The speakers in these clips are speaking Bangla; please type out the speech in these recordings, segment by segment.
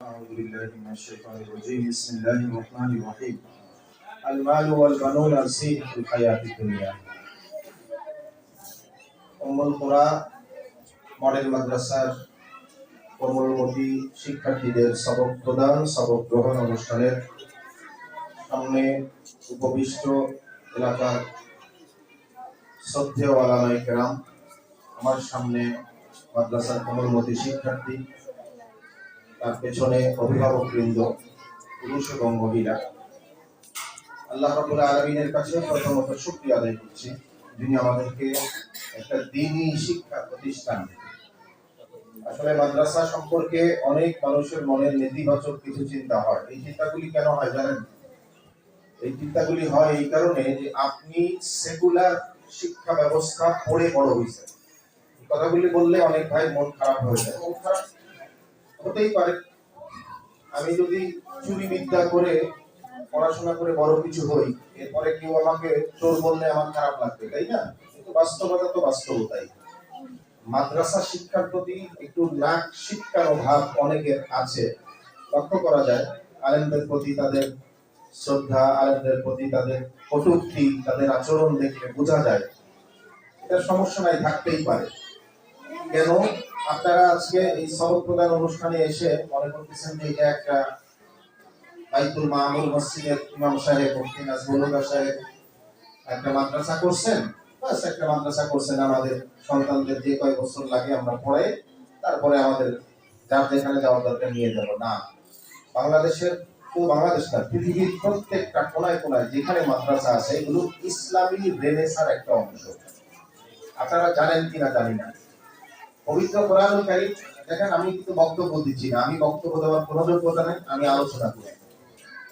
أعوذ بالله من الشيطان الرجيم بسم الله الرحمن الرحيم المال والبنون زينة الحياة الدنيا উম্মুল কুরা মডেল মাদ্রাসার কোমলমতি শিক্ষার্থীদের সবক প্রদান সবক গ্রহণ অনুষ্ঠানের সামনে উপবিষ্ট এলাকার শ্রদ্ধেয় ওলামায়ে কেরাম, আমার সামনে মাদ্রাসার কোমলমতি শিক্ষার্থী, তার পেছনে অভিভাবকবৃন্দ, পুরুষ এবং মহিলা। আল্লাহ রাব্বুল আলামিনের কাছে প্রথমত শুকরিয়া আদায় করছি, যিনি আমাদেরকে একটা দ্বীনি শিক্ষা প্রতিষ্ঠান। আসলে মাদ্রাসা সম্পর্কে অনেক মানুষের মনে নেতিবাচক কিছু চিন্তা হয়। এই চিন্তাগুলি কেন হয় জানেন? এই চিন্তাগুলি হয় এই কারণে যে আপনি সেকুলার শিক্ষা ব্যবস্থা পড়ে বড় হয়েছেন। এই কথাগুলি বললে অনেক ভাই মন খারাপ হয়ে যায়। মন খারাপ হতেই পারে। আমি যদি চুরি বিদ্যা করে পড়াশোনা করে বড় কিছু হই, এরপরে কেউ আমাকে চোর বললে আমার খারাপ লাগবে, তাই না? কিন্তু বাস্তবতা তো বাস্তবতাই। মাদ্রাসা শিক্ষার প্রতি একটু নাক শিক্ষার ভাব অনেকের আছে, লক্ষ্য করা যায়। আলেমদের প্রতি তাদের শ্রদ্ধা, আলেমদের প্রতি তাদের কটূক্তি, তাদের আচরণ দেখলে বোঝা যায় এটা সমস্যা নাই, থাকতেই পারে। কেন আপনারা আজকে এই সবক প্রদান অনুষ্ঠানে এসে মনে করতেছেন যে এটা একটা বাইতুল মামুর মসজিদের ইমাম সাহেব মুফতি নাজমুল হুদা সাহেব একটা মাদ্রাসা করছেন, বাস একটা মাদ্রাসা করছেন, আমাদের সন্তানদের যে কয় বছর লাগে আমরা পড়ে তারপরে আমাদের যার যেখানে যাওয়ার দরকার নিয়ে যাব না। বাংলাদেশের, শুধু বাংলাদেশ না, পৃথিবীর প্রত্যেকটা কোনায় কোনায় যেখানে মাদ্রাসা আছে এগুলো ইসলামী রেনেসার একটা অংশ। আপনারা জানেন কিনা জানি না, পবিত্র কোরআনুল কারীম দেখেন, আমি কিন্তু বক্তব্য দিচ্ছি না, আমি বক্তব্য দেওয়ার কোনো যোগ্যতা নেই, আমি আলোচনা করি।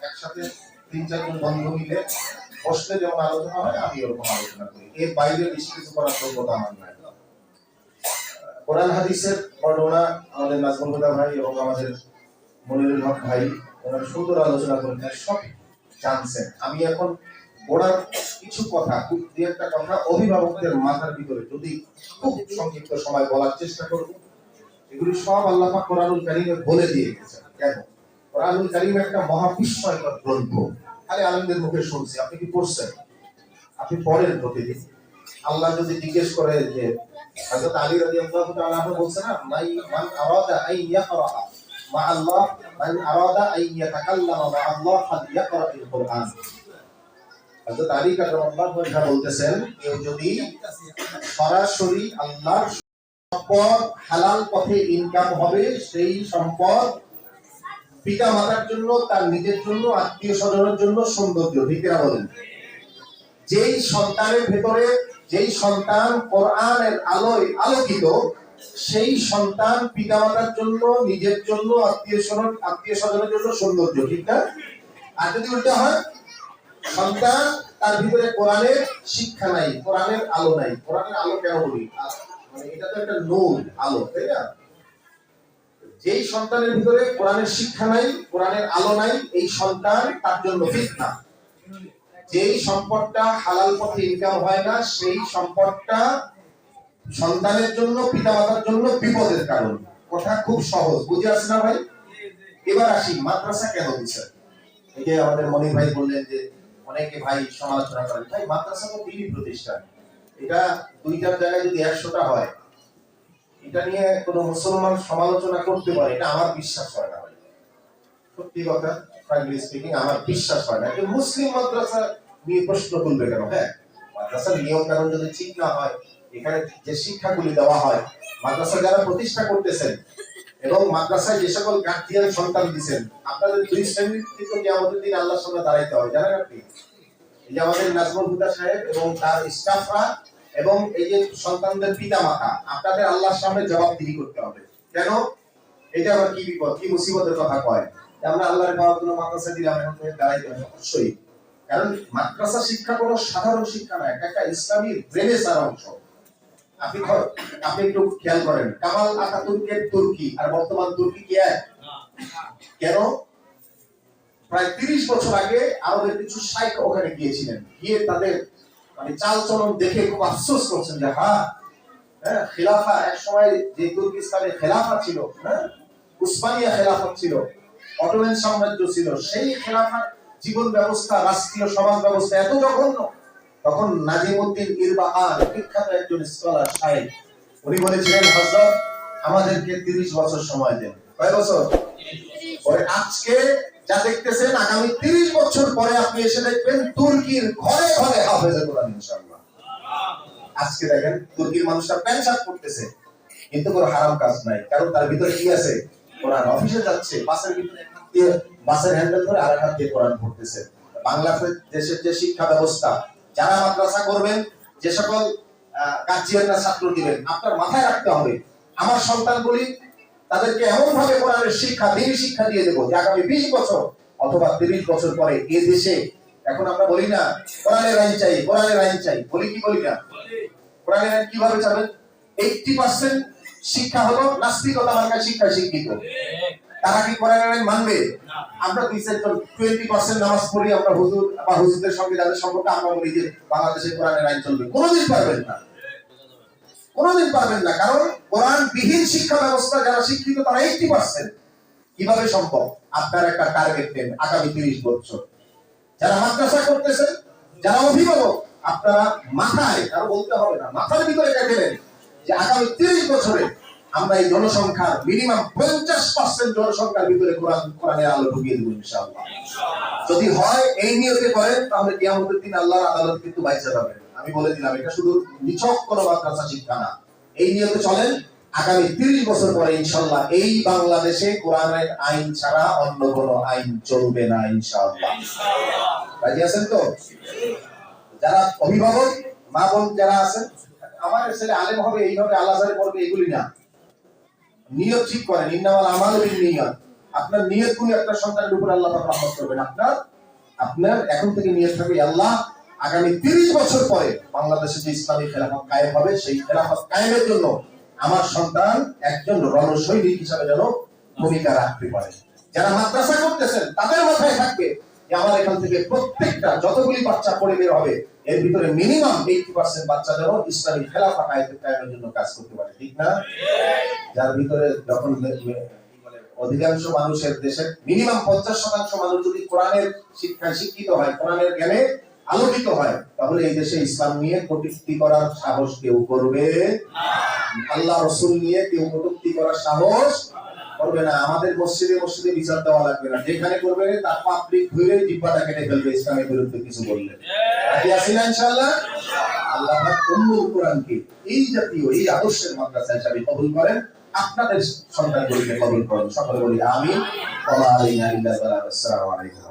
একসাথে ৩-৪ জন বন্ধু মিলে বসলে যেমন আলোচনা হয় আমি ওরকম আলোচনা করি, এর বাইরে বেশি কিছু করার যোগ্যতা আমার নাই। কোরআন হাদিসের বর্ণনা আমাদের নাজমুল হুদা ভাই এবং আমাদের মনিরুল হক ভাই ওনারা সুন্দর আলোচনা করেছেন, সব জানছেন। আমি এখন ওনার কিছু কথা, খুব দু একটা কথা অভিভাবকদের মাথার ভিতরে যদি খুব সংক্ষিপ্ত সময় বলার চেষ্টা করব। এগুলি সব আল্লাহ পাক কোরআনুল কারীমে বলে দিয়ে গেছেন। কেন? কোরআনুল কারীম একটা মহাবিস্ময়কর গ্রন্থ। খালি আলেমদের মুখে শুনছি, আপনি কি পড়ছেন? আপনি পড়েন প্রতিদিন। আল্লাহ যদি জিজ্ঞেস করে যে হযরত আলী রাদিয়াল্লাহু তাআলা বলছেন না, মান আরাদা আন ইয়াকরা মা আল্লাহ, মান আরাদা আন ইয়াতাকাল্লামা মা আল্লাহ ফালইয়াকরা আল কুরআন। হযরত আলী কারামাল্লাহু তাআলা বলতেছেন, কেউ যদি সরাসরি আল্লাহর সম্পদ হালাল পথে ইনকাম হবে, সেই সম্পদ পিতা মাতার জন্য, তার নিজের জন্য, আত্মীয় স্বজনের জন্য সৌন্দর্য। ঠিক না বলেন? যেই সন্তানের ভেতরে, যেই সন্তান কোরআনের আলোয় আলোকিত, সেই সন্তান পিতা মাতার জন্য, নিজের জন্য, আত্মীয় স্বজনের জন্য সৌন্দর্য। ঠিক না? আর যদি উল্টা হয়, সন্তান তার ভিতরে কোরআনের শিক্ষা নাই, কোরআনের আলো নাই। কোরআনের আলো কেন বলি? মানে এটা তো একটা নূর, আলো, তাই না? যেই সন্তানের ভিতরে কোরআনের শিক্ষা নাই, কোরআনের আলো নাই, এই সন্তান তার জন্য ফিতনা। যেই সম্পদটা হালাল পথে ইনকাম হয় না, সেই সম্পদটা সন্তানের জন্য, পিতামাতার জন্য বিপদের কারণ। কথা খুব সহজ, বুঝে আসছে না ভাই? এবার আসি মাদ্রাসা কেন দিচ্ছে। এই যে আমাদের মনির ভাই বললেন যে অনেকে ভাই সমালোচনা করেন, ভাই মাদ্রাসা তো দ্বীনি প্রতিষ্ঠান, এটা 2টার জায়গায় যদি 100টা হয়, এটা নিয়ে কোনো মুসলমান সমালোচনা করতে পারে, এটা আমার বিশ্বাস হয় না ভাই। সত্যি কথা, ফ্র্যাঙ্কলি স্পিকিং, আমার বিশ্বাস হয় না। যে মুসলিম মাদ্রাসা নিয়ে প্রশ্ন তুলবে কেন? হ্যাঁ, মাদ্রাসার নিয়ম কানুন যদি ঠিক না হয়, এখানে যে শিক্ষাগুলি দেওয়া হয়, মাদ্রাসা যারা প্রতিষ্ঠা করতেছেন এবং মাদ্রাসায় যে সকল গার্জিয়ান সন্তান দিচ্ছেন, আপনাদের 2 শ্রেণীর কিন্তু কিয়ামতের দিন আল্লাহর সামনে দাঁড়াইতে হবে, জানেন আপনি? এই যে আমাদের নাজমুল হুদা সাহেব এবং তার স্টাফরা এবং এই যে সন্তানদের পিতা মাতা, আপনাদের আল্লাহর সামনে জবাবদিহি করতে হবে। কেন? এটা আবার কি বিপদ, কি মুসিবতের কথা কয় আমরা আল্লাহর পাওয়ার জন্য মাদ্রাসা দিলাম, এখন তুমি দাঁড়াইতে হবে। অবশ্যই, কারণ মাদ্রাসা শিক্ষা কোনো সাধারণ শিক্ষা নয়, একটা ইসলামী রেনেসার অংশ। আপনি একটু খেয়াল করেন, কামাল আতাতুর্কের তুর্কি আর বর্তমান তুর্কি কি এক? কেন? প্রায় 30 বছর আগে আরবের কিছু শাইখ ওখানে গিয়েছিলেন, গিয়ে তাদের মানে চালচলন দেখে খুব আফসোস করছেন যে হ্যাঁ, খেলাফা এক সময় যে তুর্কিস্তানে খেলাফা ছিল, হ্যাঁ, উসমানিয়া খেলাফত ছিল, অটোম্যান সাম্রাজ্য ছিল, সেই খেলাফত জীবন ব্যবস্থা, রাষ্ট্রীয় সমাজ ব্যবস্থা এত জঘন্য, তখন নাজিমউদ্দিন ইরবাহান বিখ্যাত একজন স্কলার সাহেব, উনি বলেছিলেন, হযরত আমাদেরকে 30 বছর সময় দেন। কয় বছর? পরে আজকে যা দেখতেছেন, আগামী 30 বছর পরে আপনি এসে দেখবেন তুর্কির ঘরে ঘরে হাফেজে কোরআন ইনশাআল্লাহ। আজকে দেখেন তুর্কির মানুষরা প্যান্ট শার্ট পরতেছে, কিন্তু কোনো হারাম কাজ নাই, কারণ তার ভিতরে কি আছে? কোরআন। অফিসে যাচ্ছে, বাসের ভিতরে বাসের হ্যান্ডেল ধরে আরেক হাত দিয়ে কোরআন পড়তেছে। বাংলাদেশের যে শিক্ষা ব্যবস্থা, যারা মাদ্রাসা করবেন, যে সকল গার্জিয়ানরা ছাত্র দিবেন, আপনার মাথায় রাখতে হবে, আমার সন্তানগুলি তাদেরকে এমন ভাবে কোরআনের শিক্ষা, দ্বীনি শিক্ষা দিয়ে দেবো যে আগামী 20 বছর অথবা 30 বছর পরে এই দেশে, এখন আমরা বলি না কোরআনের আইন চাই, কোরআনের আইন চাই, বলি কি বলি না? কোরআনের আইন কিভাবে চাবেন? 80% শিক্ষা হলো নাস্তিকতা মার্কা শিক্ষায় শিক্ষিত, তারা কি কোরআনের আইন মানবে? আমরা 20% নামাজ পড়ি, আমরা হুজুর বা হুজুরদের সঙ্গে যাদের সম্পর্ক, আমরা বলি যে বাংলাদেশে কোরআনের আইন চলবে। কোনোদিন পারবেন না, কোনোদিন পারবেন না, কারণ কোরআন বিহীন শিক্ষা ব্যবস্থা যারা শিক্ষিত তারা 80%। কিভাবে সম্ভব? আপনার একটা টার্গেট নেন আগামী 30 বছর। যারা মাদ্রাসা করতেছেন, যারা অভিভাবক, আপনারা মাথায়, আর বলতে হবে না, মাথার ভিতরে রেখে দেন যে আগামী 30 বছরে আমরা এই জনসংখ্যার মিনিমাম 50% জনসংখ্যার ভিতরে কোরআনের আলো ঢুকিয়ে দেব ইনশাআল্লাহ। যদি হয় এই নিয়তে করেন, তাহলে কিয়ামতের দিন আল্লাহর আদালত কিন্তু বাইচা যাবে। আমি বলে দিলাম, এটা শুধু নিছক কোনো মাদ্রাসা শিক্ষা না। এই নিয়তে চলেন, আগামী 30 বছর পরে ইনশাআল্লাহ এই বাংলাদেশে কোরআনের আইন ছাড়া অন্য কোনো আইন চলবে না ইনশাআল্লাহ। রাজি আছেন তো? যারা অভিভাবক, মা বোন যারা আছেন, আমার ছেলে আলেম হবে, এইভাবে আল্লাহরে পড়বে, এগুলি না। নিয়ত ঠিক করেন, ইন্নামাল আমালু বিন্নিয়াত। আপনার নিয়ত কোন একটা সন্তানের উপর আল্লাহ তাআলা রহমত করবেন। আপনার এখন থেকে নিয়ত থাকবে, আল্লাহ আগামী 30 বছর পরে বাংলাদেশে যে ইসলামী খেলাফত কায়েম হবে, সেই খেলাফত কায়েমের জন্য আমার সন্তান একজন রণসৈনিক হিসাবে যেন ভূমিকা রাখতে পারে। যারা মাদ্রাসা করতেছেন, তাদের মাথায় থাকবে যে আমার এখান থেকে প্রত্যেকটা যতগুলি বাচ্চা পড়ে বের হবে, এর ভিতরে মিনিমাম 80% বাচ্চা যেন ইসলামী খেলাফত কায়েমের জন্য কাজ করতে পারে। ঠিক না? যার ভিতরে যখন অধিকাংশ মানুষের, দেশের মিনিমাম 50% মানুষ যদি কোরআনের শিক্ষায় শিক্ষিত হয়, কোরআনের জ্ঞানে আলোকিত হয়, তাহলে এই দেশে ইসলাম নিয়ে কটূক্তি করার সাহস কেউ করবে না। আল্লাহ রাসূল নিয়ে কেউ কটূক্তি করার সাহস করবে না। আমাদের মসজিদে মসজিদে বিচার দেওয়া লাগবে না, যেখানে করবে তার পাবলিক ধরে জিহ্বাটা কেটে ফেলবে ইসলামের বিরুদ্ধে কিছু বললে। রাজি আছেন ইনশাআল্লাহ? আল্লাহ পাক উম্মুল কোরআনকে এই জাতীয়, এই আদর্শের মাদ্রাসা হিসেবে কবুল করেন, আপনাদের সন্তানগুলোকে কবুল করেন। সকলে বলি আমিন। ওয়া আলাইনা ইল্লা বালাগ। আসসালামু আলাইকুম।